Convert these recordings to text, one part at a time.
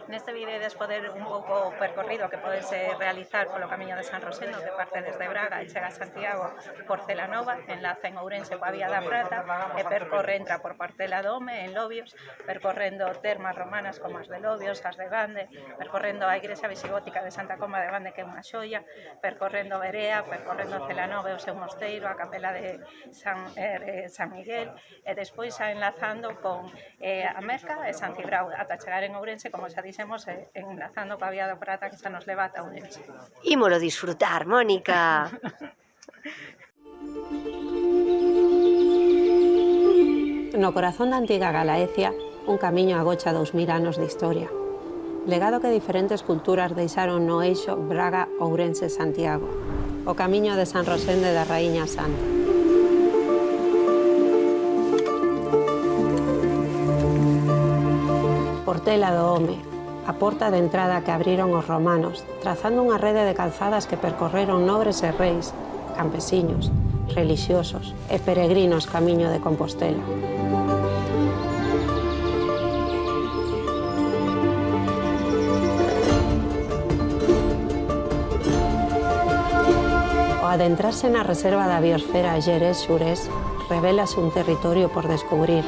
Neste vídeo ides poder un pouco o percorrido que podese realizar polo Camiño de San Rosendo, que parte desde Braga e chega a Santiago por Celanova, enlaza en Ourense coa Vía da Prata e percorre, entra por Portela do Home, en Lobios, percorrendo termas romanas como as de Lobios, as de Bande, percorrendo a igrexa visigótica de Santa Comba de Bande, que é unha xoia, percorrendo Berea, percorrendo Celanova e o seu mosteiro, a capela de San Miguel, e despois xa enlazando con a Merca e San Cibrao, ata chegar en Ourense, como xa dixemos, enlazando coa Vía da Prata, que xa nos leva ata Ourense. Ímolo disfrutar, Mónica. No corazón da antiga Galaecia, un camiño agocha 2000 anos de historia. Legado que diferentes culturas deixaron no eixo Braga-Ourense-Santiago, o camiño de San Rosende da Raíña Santa. Portela do Home, a porta de entrada que abriron os romanos, trazando unha rede de calzadas que percorreron nobres e reis, campesiños, relixiosos e peregrinos camiño de Compostela. Ao adentrarse na reserva da biosfera Xerés-Xurés, revélase un territorio por descubrir.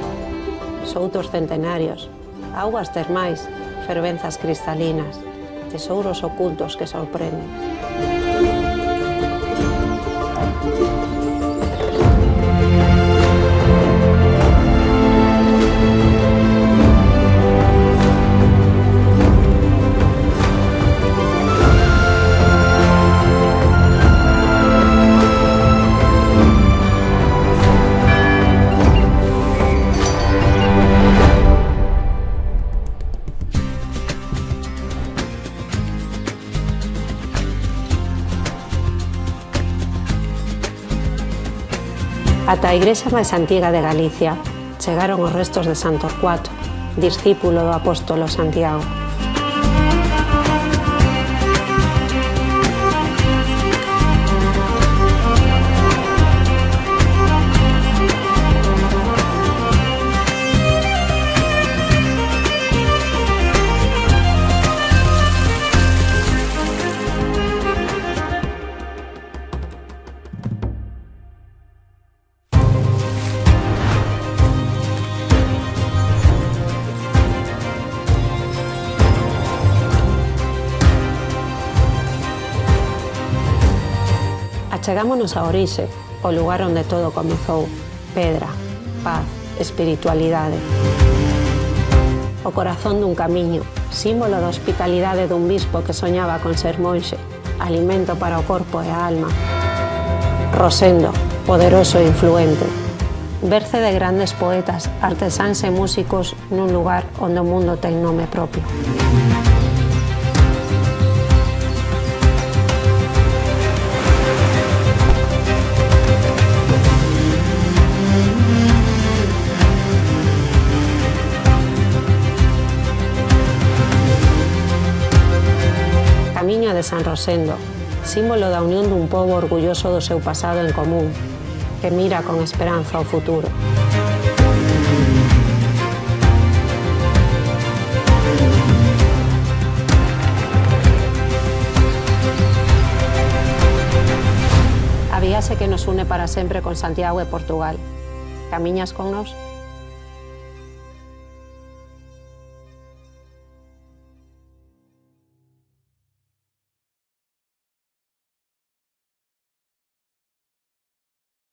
Soutos centenarios, augas termais, fervenzas cristalinas, tesouros ocultos que sorprenden. Ata a igrexa máis antiga de Galicia chegaron os restos de San Torcuato, discípulo do apóstolo Santiago. Achegámonos a orixe, o lugar onde todo comezou. Pedra, paz, espiritualidade. O corazón dun camiño, símbolo da hospitalidade dun bispo que soñaba con ser monxe, alimento para o corpo e a alma. Rosendo, poderoso e influente. Berce de grandes poetas, artesáns e músicos nun lugar onde o mundo ten nome propio. Camiño de San Rosendo, símbolo da unión dun pobo orgulloso do seu pasado en común, que mira con esperanza ao futuro. A viaxe que nos une para sempre con Santiago e Portugal. Camiñas con nós?